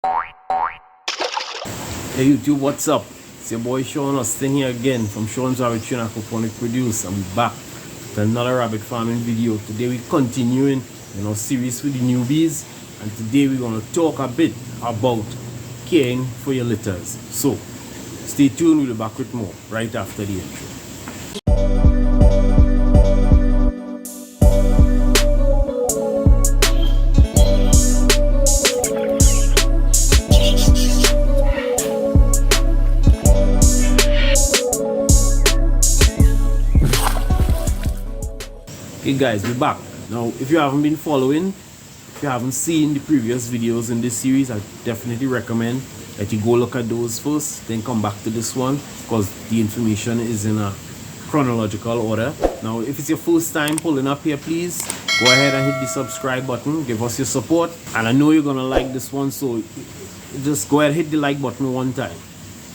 Hey YouTube, what's up? It's your boy Sean Austin here again from Sean's Rabbit Train Aquaponic Produce. I'm back with another rabbit farming video. Today we're continuing in our series with the newbies, and today we're going to talk a bit about caring for your litters. So stay tuned, we'll be back with more right after the intro. Hey guys, we're back. Now if you haven't been following, if you haven't seen the previous videos in this series, I definitely recommend that you go look at those first, then come back to this one, because the information is in a chronological order. Now if it's your first time pulling up here, please go ahead and hit the subscribe button, give us your support, and I know you're gonna like this one, so just go ahead and hit the like button one time.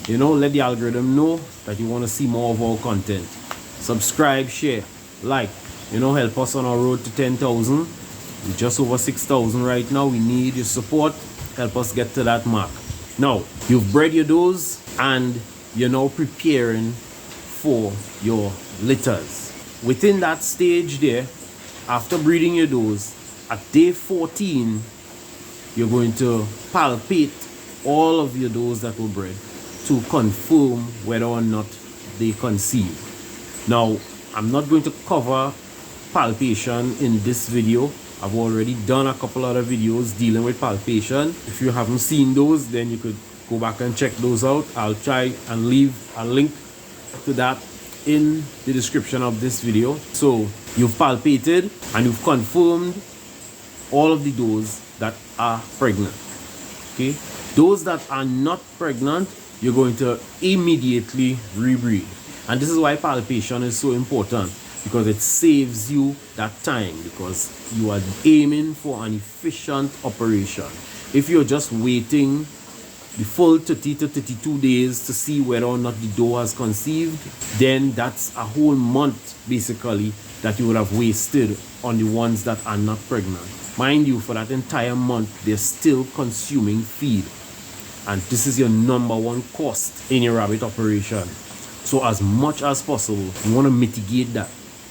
You know, let the algorithm know that you want to see more of our content. Subscribe, share, like. You know, help us on our road to 10,000. We're just over 6,000 right now. We need your support. Help us get to that mark. Now, you've bred your does and you're now preparing for your litters. Within that stage there, after breeding your does, at day 14, you're going to palpate all of your does that were bred to confirm whether or not they conceive. Now, I'm not going to cover palpation in this video. I've already done a couple other videos dealing with palpation. If you haven't seen those, then you could go back and check those out. I'll try and leave a link to that in the description of this video. So you've palpated and you've confirmed all of the does that are pregnant. Okay, those that are not pregnant, you're going to immediately rebreed. And this is why palpation is so important, because it saves you that time, because you are aiming for an efficient operation. If you're just waiting the full 30 to 32 days to see whether or not the doe has conceived, then that's a whole month basically that you would have wasted on the ones that are not pregnant. Mind you, for that entire month they're still consuming feed, and this is your number one cost in your rabbit operation. So as much as possible, you want to mitigate that.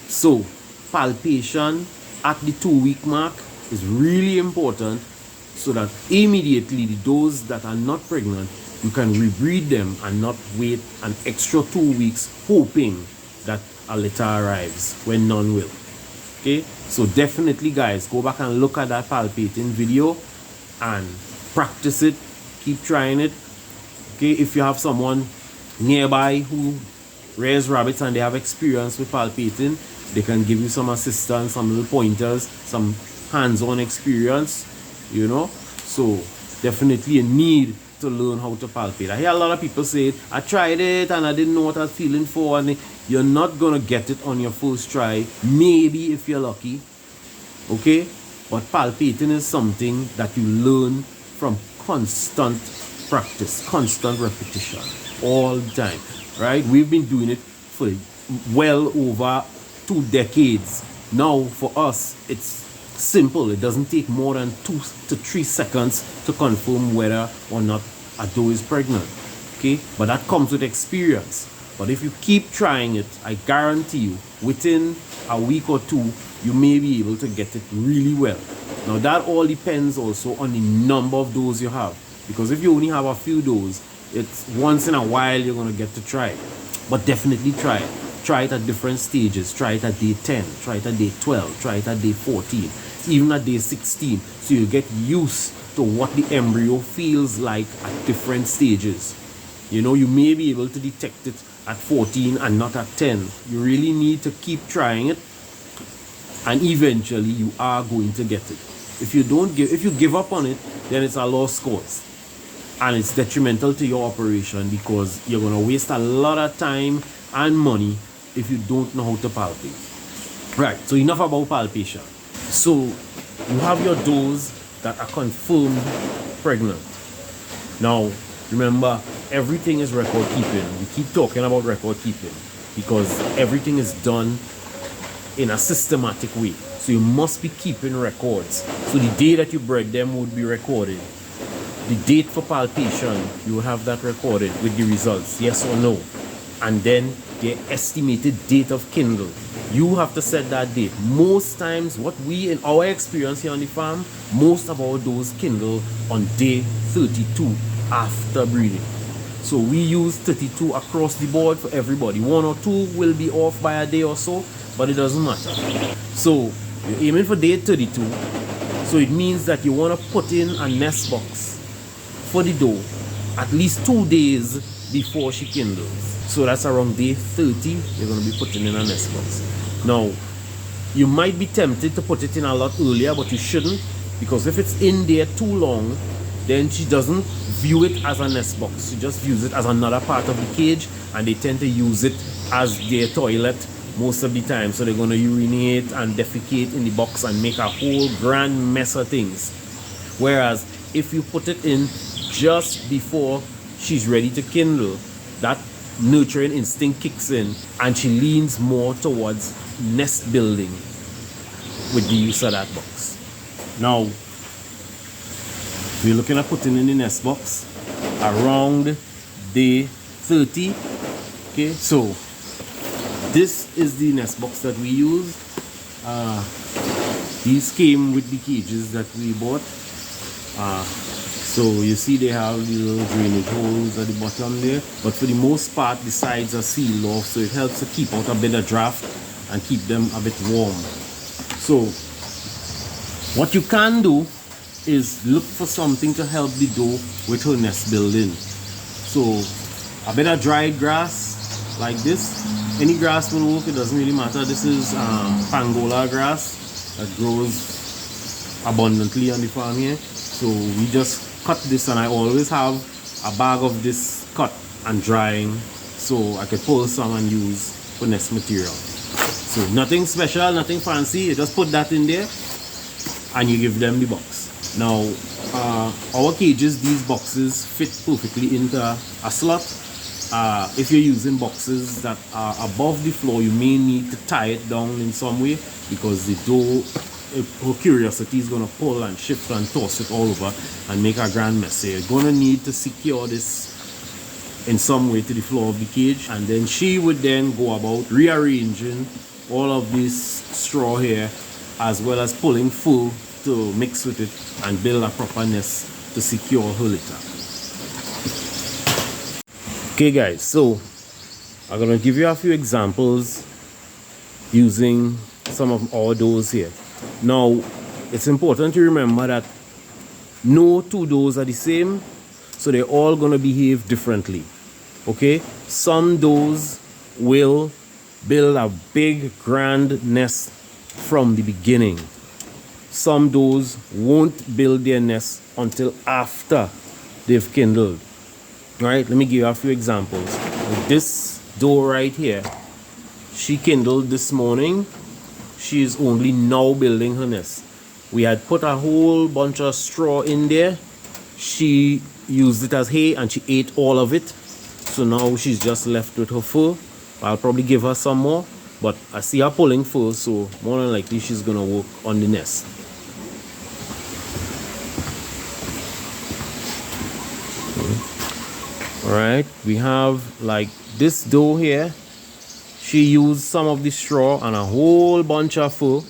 So palpation at the 2-week mark is really important, so that immediately the does that are not pregnant, you can rebreed them and not wait an extra 2 weeks hoping that a litter arrives when none will. Okay, so definitely guys, go back and look at that palpating video and practice it. Keep trying it. Okay, if you have someone nearby who rears rabbits and they have experience with palpating, they can give you some assistance, some little pointers, some hands-on experience, you know. So definitely you need to learn how to palpate. I hear a lot of people say, I tried it and I didn't know what I was feeling for, and you're not gonna get it on your first try, maybe if you're lucky. Okay, but palpating is something that you learn from constant practice, constant repetition, all the time. Right? We've been doing it for well over 2 decades. Now for us, it's simple. It doesn't take more than 2 to 3 seconds to confirm whether or not a doe is pregnant. Okay? But that comes with experience. But if you keep trying it, I guarantee you, within a week or 2, you may be able to get it really well. Now that all depends also on the number of does you have. Because if you only have a few does, it's once in a while you're going to get to try it. But definitely try it. Try it at different stages. Try it at day 10. Try it at day 12. Try it at day 14. Even at day 16. So you get used to what the embryo feels like at different stages. You know, you may be able to detect it at 14 and not at 10. You really need to keep trying it, and eventually you are going to get it. If you give up on it, then it's a lost cause. And it's detrimental to your operation, because you're going to waste a lot of time and money if you don't know how to palpate. Right, so enough about palpation. So you have your does that are confirmed pregnant. Now remember, everything is record keeping. We keep talking about record keeping because everything is done in a systematic way. So you must be keeping records. So the day that you bred them would be recorded. the date for palpation, you will have that recorded with the results, yes or no, and then the estimated date of kindle. You have to set that date. Most times, what we in our experience here on the farm, most of our does kindle on day 32 after breeding. So we use 32 across the board for everybody. 1 or 2 will be off by a day or so, but it doesn't matter. So you're aiming for day 32. So it means that you want to put in a nest box for the doe at least 2 days before she kindles. So that's around day 30, you're going to be putting in a nest box. Now, you might be tempted to put it in a lot earlier, but you shouldn't, because if it's in there too long, then she doesn't view it as a nest box. She just views it as another part of the cage, and they tend to use it as their toilet most of the time. So they're going to urinate and defecate in the box and make a whole grand mess of things. Whereas if you put it in just before she's ready to kindle, that nurturing instinct kicks in and she leans more towards nest building with the use of that box. Now, we're looking at putting in the nest box around day 30. Okay, so this is the nest box that we use. These came with the cages that we bought. So you see they have the little drainage holes at the bottom there, but for the most part the sides are sealed off, so it helps to keep out a bit of draft and keep them a bit warm. So what you can do is look for something to help the doe with her nest building. So a bit of dried grass like this, any grass will work, it doesn't really matter. This is Pangola grass that grows abundantly on the farm here. So we just cut this, and I always have a bag of this cut and drying, so I could pull some and use for nest material. So nothing special, nothing fancy, you just put that in there and you give them the box. Now our cages, these boxes fit perfectly into a slot. If you're using boxes that are above the floor, you may need to tie it down in some way, because the doe, her curiosity is going to pull and shift and toss it all over and make a grand mess. So you're going to need to secure this in some way to the floor of the cage, and then she would then go about rearranging all of this straw here, as well as pulling fur to mix with it and build a proper nest to secure her litter. Okay guys, so I'm going to give you a few examples using some of our does here. Now, it's important to remember that no two does are the same, so they're all going to behave differently. Okay, some does will build a big grand nest from the beginning. Some does won't build their nest until after they've kindled. All right, let me give you a few examples. Like this doe right here, she kindled this morning. She is only now building her nest. We had put a whole bunch of straw in there. She used it as hay and she ate all of it. So now she's just left with her fur. I'll probably give her some more, but I see her pulling fur, so more than likely she's gonna work on the nest. Alright, we have like this doe here. She used some of the straw and a whole bunch of fur,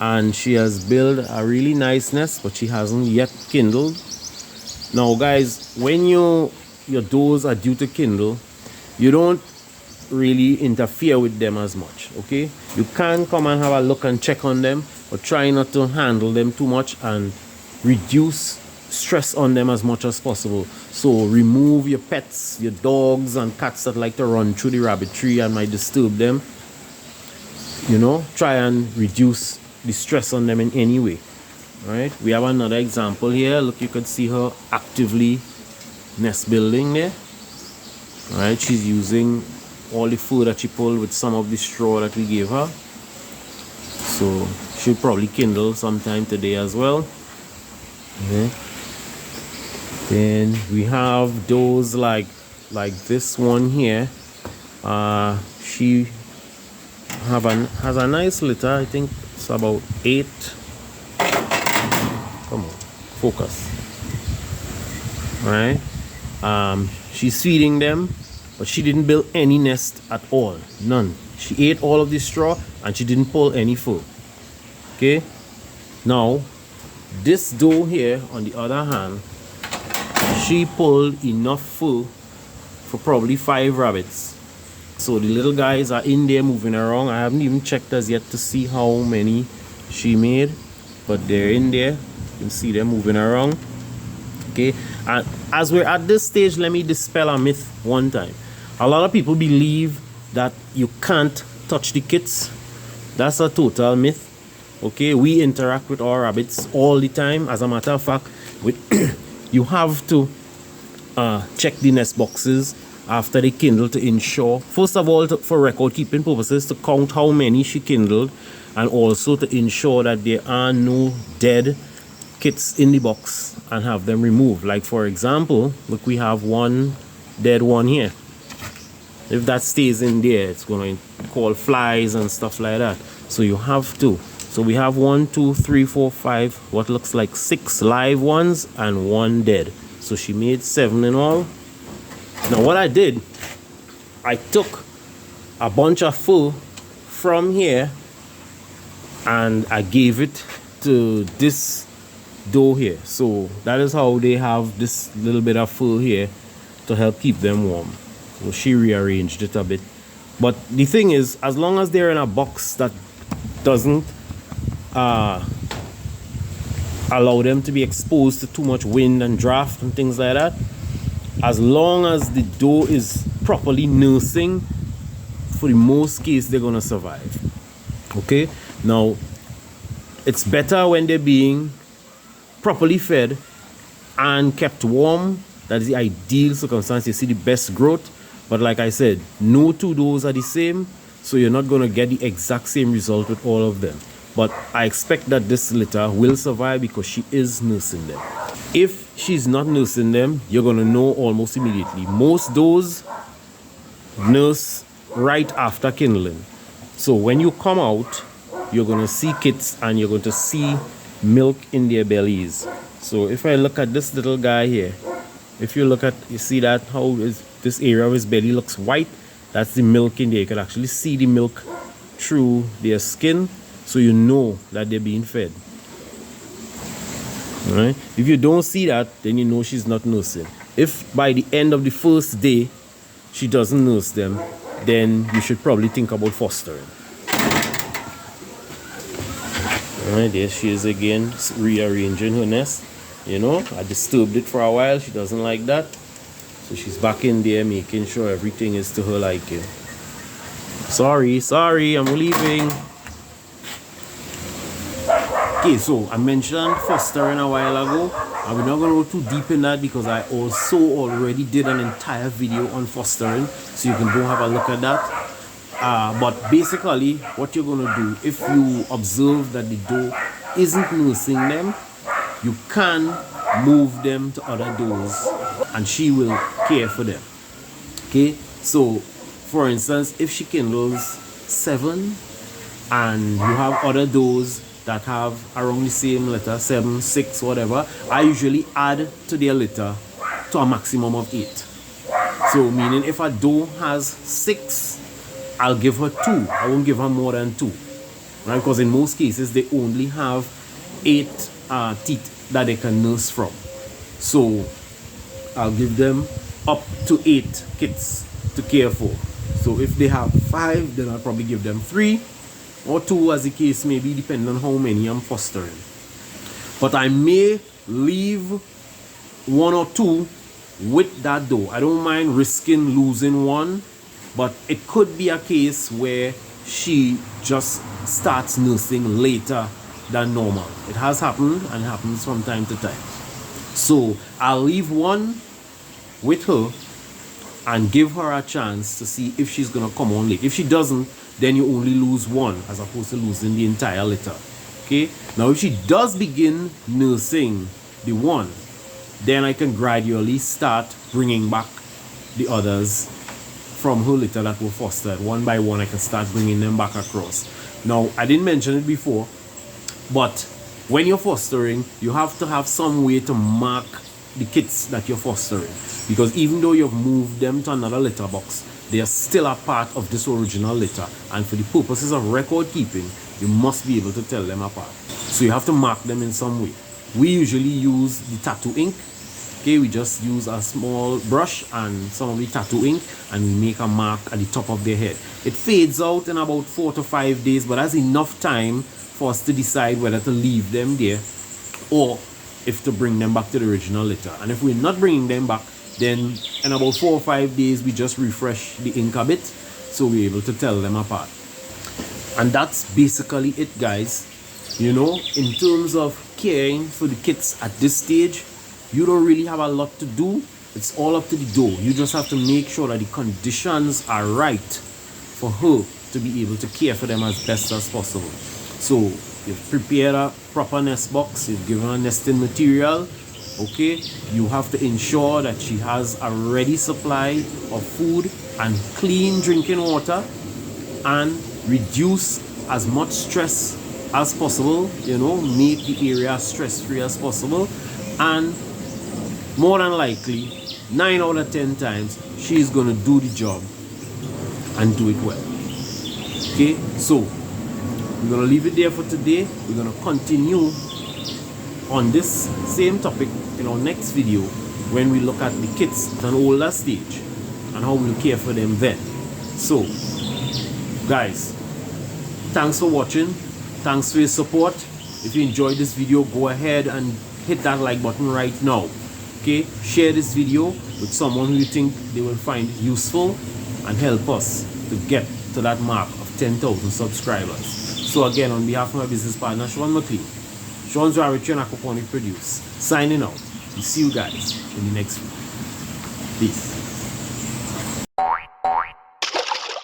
and she has built a really nice nest, but she hasn't yet kindled. Now guys, when your does are due to kindle, you don't really interfere with them as much. Okay, you can come and have a look and check on them, but try not to handle them too much and reduce stress on them as much as possible. So remove your pets, your dogs and cats that like to run through the rabbit tree and might disturb them. You know, try and reduce the stress on them in any way. All right, we have another example here. Look, you could see her actively nest building there. All right, she's using all the food that she pulled with some of the straw that we gave her. So she'll probably kindle sometime today as well. Okay. Then we have those like this one here. She has a nice litter. I think it's about 8. Come on, focus. right? She's feeding them, but she didn't build any nest at all, none. She ate all of the straw and she didn't pull any fur. Okay, now this doe here on the other hand, she pulled enough fur for probably 5 rabbits. So the little guys are in there moving around. I haven't even checked as yet to see how many she made, but they're in there. You can see them moving around. Okay, and as we're at this stage, let me dispel a myth one time. A lot of people believe that you can't touch the kits. That's a total myth. Okay, we interact with our rabbits all the time. As a matter of fact, you have to check the nest boxes after they kindle to ensure, first of all, for record keeping purposes, to count how many she kindled, and also to ensure that there are no dead kits in the box and have them removed. Like for example, look, we have one dead one here. If that stays in there, it's going to call flies and stuff like that. So you have to. So we have 1, 2, 3, 4, 5, what looks like 6 live ones and 1 dead. So she made 7 in all. Now what I did, I took a bunch of fur from here and I gave it to this doe here. So that is how they have this little bit of fur here to help keep them warm. So she rearranged it a bit. But the thing is, as long as they're in a box that doesn't allow them to be exposed to too much wind and draft and things like that, as long as the doe is properly nursing, for the most case they're gonna survive. Okay, now it's better when they're being properly fed and kept warm. That is the ideal circumstance. You see the best growth. But like I said, no 2 does are the same, so you're not gonna get the exact same result with all of them. But I expect that this litter will survive because she is nursing them. If she's not nursing them, you're gonna know almost immediately. Most does nurse right after kindling. So when you come out, you're gonna see kits and you're going to see milk in their bellies. So if I look at this little guy here, if you look at, you see that how is this area of his belly looks white? That's the milk in there. You can actually see the milk through their skin, so you know that they're being fed. All right, if you don't see that, then you know she's not nursing. If by the end of the first day she doesn't nurse them, then you should probably think about fostering. All right, there she is again, rearranging her nest. You know, I disturbed it for a while. She doesn't like that, so she's back in there making sure everything is to her liking. Sorry, I'm leaving. Okay, so I mentioned fostering a while ago, and we're not going to go too deep in that because I also already did an entire video on fostering, so you can go have a look at that. But basically, what you're going to do, if you observe that the doe isn't nursing them, you can move them to other does and she will care for them. Okay, so for instance, if she kindles 7 and you have other does that have around the same litter, 7, 6, whatever, I usually add to their litter to a maximum of 8. So meaning if a doe has 6, I'll give her 2. I won't give her more than 2, right? Because in most cases they only have 8 teeth that they can nurse from. So I'll give them up to 8 kits to care for. So if they have 5, then I'll probably give them 3 or 2 as the case may be, depending on how many I'm fostering. But I may leave 1 or 2 with that doe. I don't mind risking losing 1, but it could be a case where she just starts nursing later than normal. It has happened and happens from time to time. So I'll leave 1 with her and give her a chance to see if she's gonna come on late. If she doesn't, then you only lose 1 as opposed to losing the entire litter. Okay, now if she does begin nursing the 1, then I can gradually start bringing back the others from her litter that were fostered. One by one I can start bringing them back across. Now I didn't mention it before, but when you're fostering, you have to have some way to mark the kits that you're fostering, because even though you've moved them to another litter box, they are still a part of this original litter, and for the purposes of record keeping, you must be able to tell them apart. So you have to mark them in some way. We usually use the tattoo ink. Okay, we just use a small brush and some of the tattoo ink, and we make a mark at the top of their head. It fades out in about 4 to 5 days, but that's enough time for us to decide whether to leave them there or if to bring them back to the original litter. And if we're not bringing them back, then in about 4 or 5 days we just refresh the ink a bit so we're able to tell them apart. And that's basically it, guys. You know, in terms of caring for the kits at this stage, you don't really have a lot to do. It's all up to the doe. You just have to make sure that the conditions are right for her to be able to care for them as best as possible. So you've prepared a proper nest box, you've given her nesting material. Okay, you have to ensure that she has a ready supply of food and clean drinking water, and reduce as much stress as possible. You know, make the area stress-free as possible, and more than likely 9 out of 10 times she's gonna do the job and do it well. Okay, so we're gonna leave it there for today. We're gonna continue on this same topic in our next video, when we look at the kits at an older stage and how we'll care for them then. So guys, thanks for watching, thanks for your support. If you enjoyed this video, go ahead and hit that like button right now. Okay, share this video with someone who you think they will find useful, and help us to get to that mark of 10,000 subscribers. So again, on behalf of my business partner Sean McLean, Sean's Rarity and Aquaponic Produce, signing out. We'll see you guys in the next video. Peace.